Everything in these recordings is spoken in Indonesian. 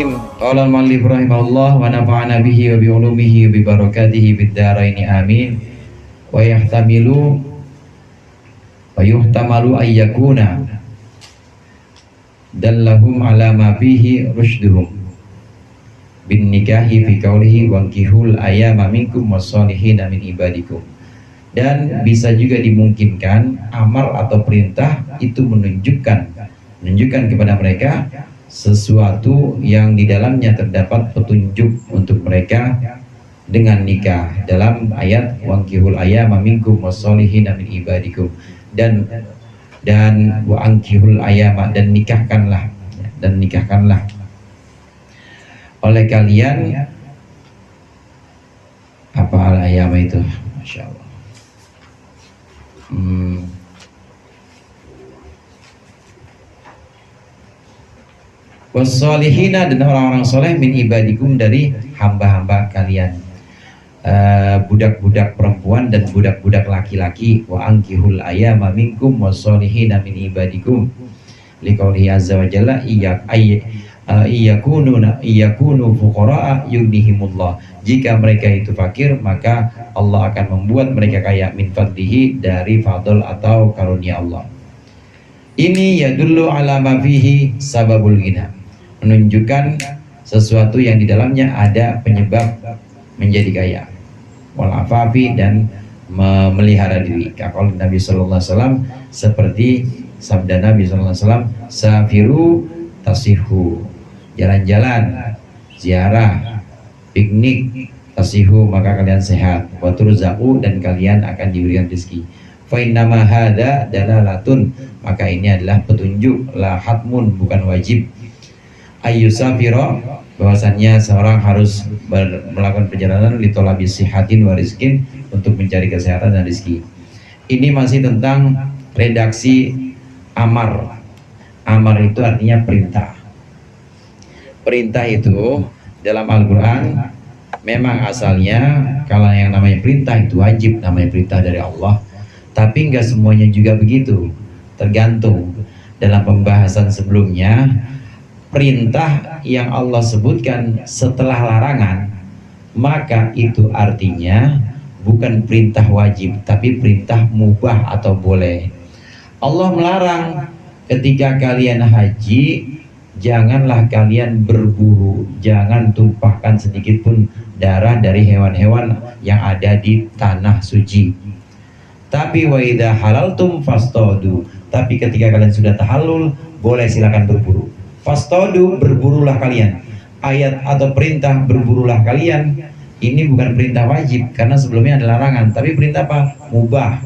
Bismillahirrahmanirrahim. Qala al-muallif rahimahullah wa nafa'ana bihi wa bi ulumihi wa bi barakatihi bid dharaini amin. Wa yuhtamalu ayyakuna dallahum ala ma fihi rusyduhum bin nikahi fi qawlihi wankihul ayyama minkum wassalihin min ibadikum. Dan bisa juga dimungkinkan amar atau perintah itu menunjukkan kepada mereka sesuatu yang di dalamnya terdapat petunjuk untuk mereka dengan nikah dalam ayat wankihul ayyama minkum wassalihin min ibadikum dan wa ankihul ayyama dan nikahkanlah oleh kalian apa al-ayyama itu, Masya Allah. Wassolihina dan orang-orang soleh min ibadikum dari hamba-hamba kalian, budak-budak perempuan dan budak-budak laki-laki. Wa ankihul ayyama minkum wassolihina min ibadikum liqaulihi azza wa jalla iyakunu fuqara'a yughnihimullah. Jika mereka itu fakir maka Allah akan membuat mereka kaya min fadlihi, dari fadl atau karunia Allah. Ini yadullu ala ma fihi sababul ghina, menunjukkan sesuatu yang di dalamnya ada penyebab menjadi kaya. Wal afafi, dan memelihara diri. Kalau Nabi sallallahu alaihi wasallam, seperti sabda Nabi sallallahu alaihi wasallam, safiru tasihu, jalan-jalan, ziarah, piknik, tasihu, maka kalian sehat. Wa turzaqu, dan kalian akan diberikan rezeki. Fa innama hadza dalalatun, maka ini adalah petunjuk, la hatmun, bukan wajib. Ayyusafira, bahwasannya seorang harus melakukan perjalanan litolabi sihatin wa rizkin, untuk mencari kesehatan dan rezeki. Ini masih tentang redaksi amar. Amar itu artinya perintah. Perintah itu dalam Al-Quran memang asalnya, kalau yang namanya perintah itu wajib, namanya perintah dari Allah. Tapi nggak semuanya juga begitu, tergantung. Dalam pembahasan sebelumnya, perintah yang Allah sebutkan setelah larangan, maka itu artinya bukan perintah wajib, tapi perintah mubah atau boleh. Allah melarang ketika kalian haji, janganlah kalian berburu, jangan tumpahkan sedikit pun darah dari hewan-hewan yang ada di tanah suci. Tapi wa idza halaltum fastadu, tapi ketika kalian sudah tahallul, boleh silakan berburu. Fastadu, berburulah kalian. Ayat atau perintah berburulah kalian ini bukan perintah wajib, karena sebelumnya ada larangan, tapi perintah apa? Mubah.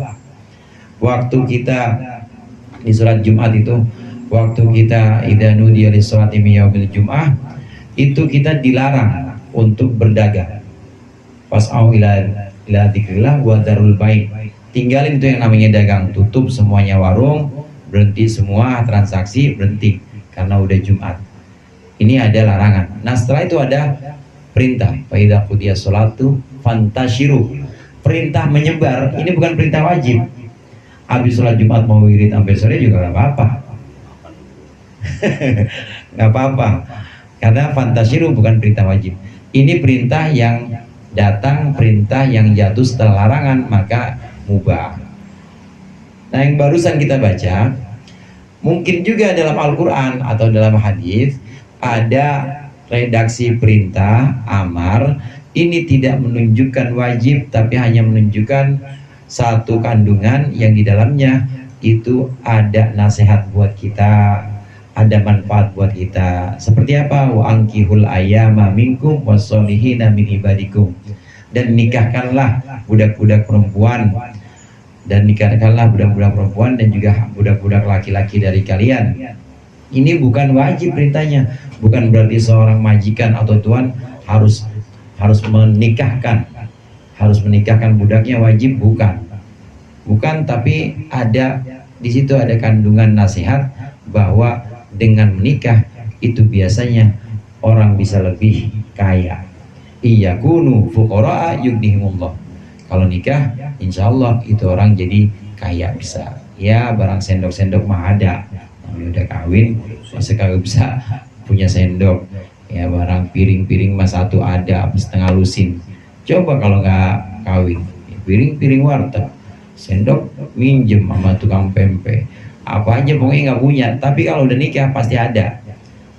Waktu kita di surat Jumat itu, waktu kita idza nudiya lis-sholati min yaumil jum'ah, itu kita dilarang untuk berdagang. Fas'au ila dzikrillah wa dzarul bai'. Tinggalin itu yang namanya dagang, tutup semuanya warung, berhenti semua transaksi, berhenti karena udah Jumat. Ini ada larangan. Nah, setelah itu ada perintah, fa idza qudiyas sholatu fantashiru. Perintah menyebar, ini bukan perintah wajib. Habis sholat Jumat mau wirid sampai sore juga nggak apa-apa. Nggak apa-apa, karena fantashiru bukan perintah wajib. Ini perintah yang datang, perintah yang jatuh setelah larangan, maka mubah. Nah, yang barusan kita baca, mungkin juga dalam Al-Quran atau dalam hadis ada redaksi perintah amar. Ini tidak menunjukkan wajib, tapi hanya menunjukkan satu kandungan yang di dalamnya itu ada nasihat buat kita, ada manfaat buat kita. Seperti apa? Wa ankihul ayyama minkum wassolihina min ibadikum, dan nikahkanlah budak-budak perempuan, dan nikahkanlah budak-budak perempuan dan juga budak-budak laki-laki dari kalian. Ini bukan wajib perintahnya, bukan berarti seorang majikan atau tuan harus menikahkan budaknya, wajib, bukan, tapi ada di situ ada kandungan nasihat bahwa dengan menikah itu biasanya orang bisa lebih kaya. Iyakunu fuqara'a yughnihimullah. Kalau nikah, insya Allah itu orang jadi kaya bisa. Ya, barang sendok-sendok mah ada. Namanya udah kawin, masa kagak bisa punya sendok. Ya barang piring-piring mas satu ada setengah lusin. Coba kalau nggak kawin, piring-piring warteg, sendok minjem sama tukang pempek, apa aja pokoknya nggak punya. Tapi kalau udah nikah pasti ada.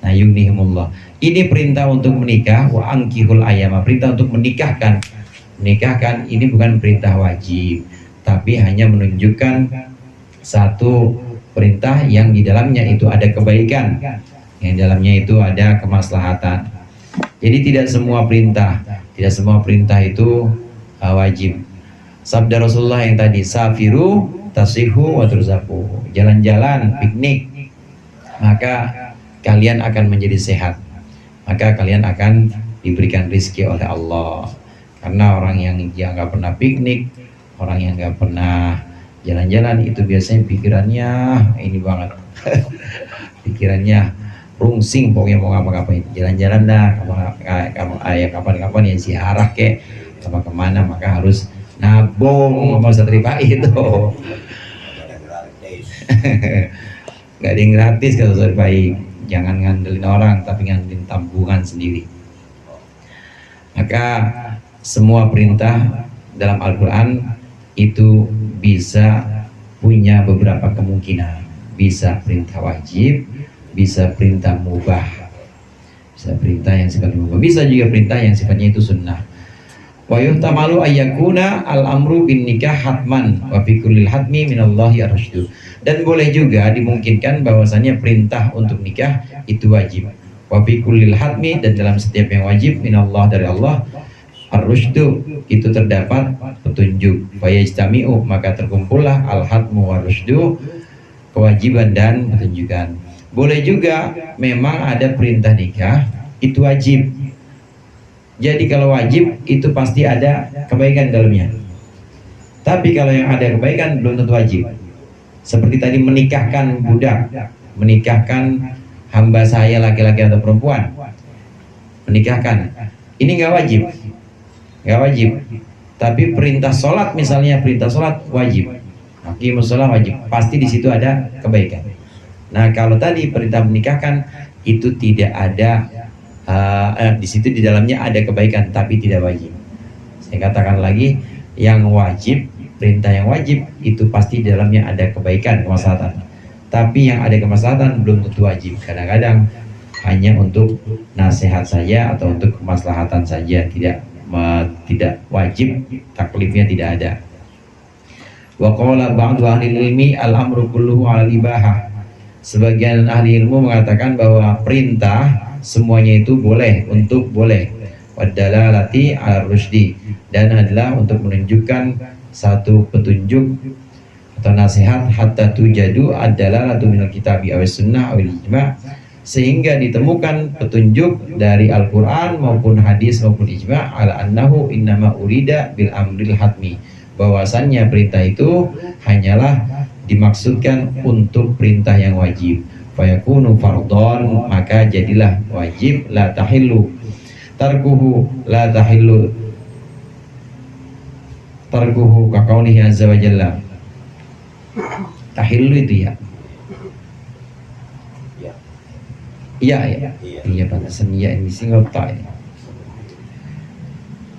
Nah yunihimullah. Ini perintah untuk menikah, wa angkihul ayama, perintah untuk menikahkan. Menikahkan ini bukan perintah wajib, tapi hanya menunjukkan satu perintah yang di dalamnya itu ada kebaikan, yang di dalamnya itu ada kemaslahatan. Jadi tidak semua perintah itu wajib. Sabda Rasulullah yang tadi, safiru tasihu wa turzaku, jalan-jalan, piknik, maka kalian akan menjadi sehat, maka kalian akan diberikan rizki oleh Allah. Karena orang yang dia nggak pernah piknik, orang yang nggak pernah jalan-jalan itu biasanya pikirannya ini banget pikirannya rungsing, pokoknya mau ngapa-ngapain, jalan-jalan dah, kapan-kapan ya ziarah kek, apa kemana, maka harus nabung sama Ustaz Rifai itu nggak ada yang gratis kata Ustaz Rifai. Jangan ngandelin orang, tapi ngandelin tabungan sendiri. Maka semua perintah dalam Al-Quran itu bisa punya beberapa kemungkinan. Bisa perintah wajib, bisa perintah mubah, bisa perintah yang sifatnya mubah, bisa juga perintah yang sifatnya itu sunnah. Wa yuhtamalu ayyakuna al-amru bin nikah hatman wa fi kullil hatmi minallahi ar-rasydu. Dan boleh juga dimungkinkan bahwasannya perintah untuk nikah itu wajib. Wa fi kullil hatmi, dan dalam setiap yang wajib minallah, dari Allah, ar-rusydu, itu terdapat petunjuk. Fa yajtami'u, maka terkumpullah al-hatmu war-rusydu, kewajiban dan petunjukan. Boleh juga memang ada perintah nikah itu wajib. Jadi kalau wajib itu pasti ada kebaikan dalamnya. Tapi kalau yang ada kebaikan belum tentu wajib. Seperti tadi menikahkan budak, menikahkan hamba saya laki-laki atau perempuan, menikahkan, ini nggak wajib, nggak wajib. Tapi perintah sholat misalnya, perintah sholat wajib, aqimus sholat wajib, pasti di situ ada kebaikan. Nah kalau tadi perintah menikahkan itu tidak ada, di situ di dalamnya ada kebaikan tapi tidak wajib. Saya katakan lagi, yang wajib, perintah yang wajib itu pasti di dalamnya ada kebaikan, kemaslahatan. Tapi yang ada kemaslahatan belum tentu wajib. Kadang-kadang hanya untuk nasihat saja atau untuk kemaslahatan saja, tidak wajib, taklifnya tidak ada. Wa qala ba'du ahli ilmi al-amru kulluhu 'ala al-ibahah. Sebagian ahli ilmu mengatakan bahwa perintah semuanya itu boleh, untuk boleh. Wadalalati ar-rusydi, dan adalah untuk menunjukkan satu petunjuk atau nasihat, hatta tujadu adalah minal kitabi awis sunnah awil ijma', sehingga ditemukan petunjuk dari Al-Quran maupun hadis maupun ijma' ala annahu innama urida bil amril hatmi, bahwasannya perintah itu hanyalah dimaksudkan untuk perintah yang wajib. Fayakunu fardhon, maka jadilah wajib, la tahillu tarkuhu, la tahillu tarkuhu kaqaulihi azza wa jalla. Tahillu itu ya. Iya ya. Iya batasan ya, ini single ta.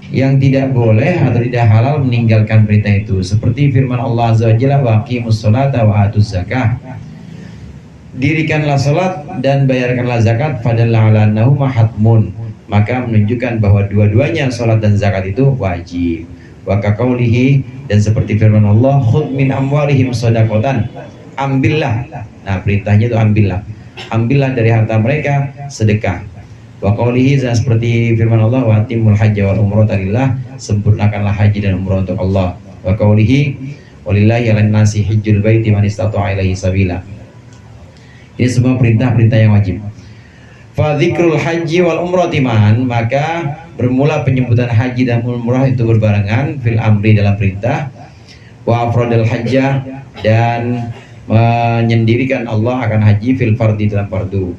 Yang tidak boleh atau tidak halal meninggalkan perintah itu, seperti firman Allah azza wa jalla, wa aqimus sholata wa atuz zakah. Dirikanlah salat dan bayarkanlah zakat, fadalla ala annahu hatmun, maka menunjukkan bahwa dua-duanya salat dan zakat itu wajib. Wa kaqaulihi, dan seperti firman Allah, khudh min amwalihim shadaqatan, ambillah. Nah perintahnya itu ambillah dari harta mereka sedekah. Wa qaulihi, dan seperti firman Allah, wa atimul hajja wal umrata lillah, sempurnakanlah haji dan umrah untuk Allah. Wa qaulihi, walillahi 'alan nasi hajjul baiti man istata'a ilaihi sabila. Ini semua perintah-perintah yang wajib. Fa dzikrul haji wal umrati ma'an, maka bermula penyebutan haji dan umrah itu berbarengan, fil amri dalam perintah, wa afradal hajjah, dan menyendirikan Allah akan haji, fil fardi dalam fardu.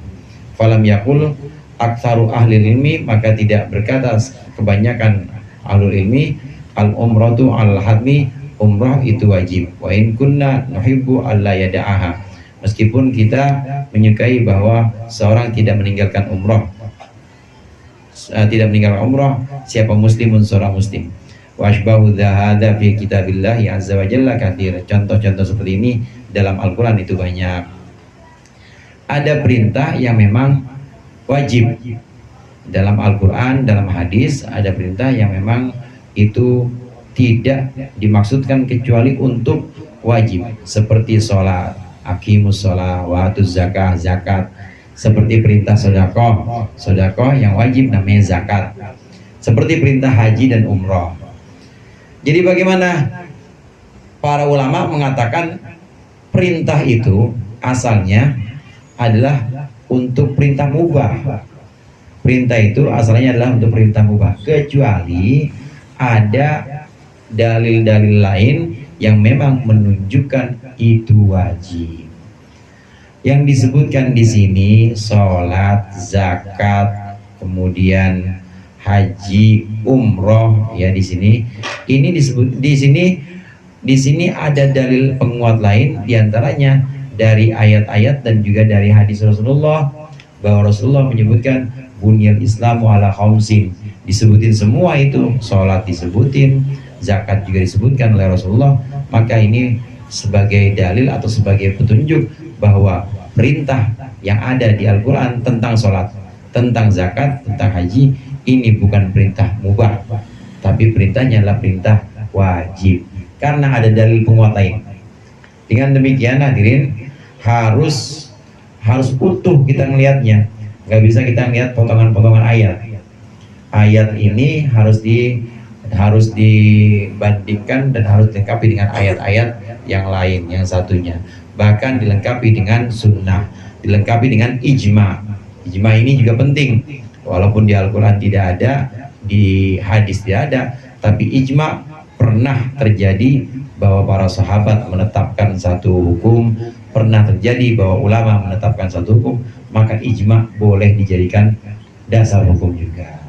Falam yakul aktsaru ahli ilmi, maka tidak berkata kebanyakan ahlul ilmi, al umratu al hadmi, umrah itu wajib. Wa in kunna nuhibbu alla yada'aha, meskipun kita menyukai bahwa seorang tidak meninggalkan umrah. tidak meninggalkan umrah, siapa muslimun seorang muslim. Wa asbahu dzahada fi kitabillah azza wa jalla katsir. Contoh-contoh seperti ini dalam Al-Qur'an itu banyak. Ada perintah yang memang wajib. Dalam Al-Qur'an, dalam hadis ada perintah yang memang itu tidak dimaksudkan kecuali untuk wajib, seperti sholat, aqimus sholat, wa atuz zakah, zakat, seperti perintah sedekah, sedekah yang wajib namanya zakat, seperti perintah haji dan umroh. Jadi bagaimana? Para ulama mengatakan perintah itu asalnya adalah untuk perintah mubah. Perintah itu asalnya adalah untuk perintah mubah, kecuali ada dalil-dalil lain yang memang menunjukkan itu wajib. Yang disebutkan di sini sholat, zakat, kemudian haji, umroh, ya di sini ini disebut di sini ada dalil penguat lain, diantaranya dari ayat-ayat dan juga dari hadis Rasulullah, bahwa Rasulullah menyebutkan bunyal Islamu ala khamsin, disebutin semua itu, sholat disebutin, zakat juga disebutkan oleh Rasulullah. Maka ini sebagai dalil atau sebagai petunjuk bahwa perintah yang ada di Al-Quran tentang sholat, tentang zakat, tentang haji, ini bukan perintah mubah, tapi perintahnya adalah perintah wajib, karena ada dalil penguat lain. Dengan demikian hadirin, harus utuh kita melihatnya. Nggak bisa kita lihat potongan-potongan ayat. Ayat ini harus dibandingkan dan harus dilengkapi dengan ayat-ayat yang lain, yang satunya. Bahkan dilengkapi dengan sunnah, dilengkapi dengan ijma. Ijma ini juga penting. Walaupun di Al-Quran tidak ada, di hadis tidak ada, tapi ijma pernah terjadi bahwa para sahabat menetapkan satu hukum, pernah terjadi bahwa ulama menetapkan satu hukum, maka ijma boleh dijadikan dasar hukum juga.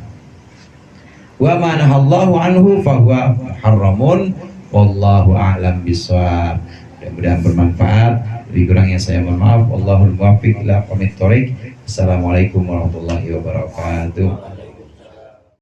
Wa ma nahallahu anhu fahuwa haramun wallahu a'lam bishawab. Mudah-mudahan bermanfaat. Lebih kurangnya saya mohon maaf. Wallahul muwaffiq ila aqwamit thoriq. Assalamualaikum warahmatullahi wabarakatuh.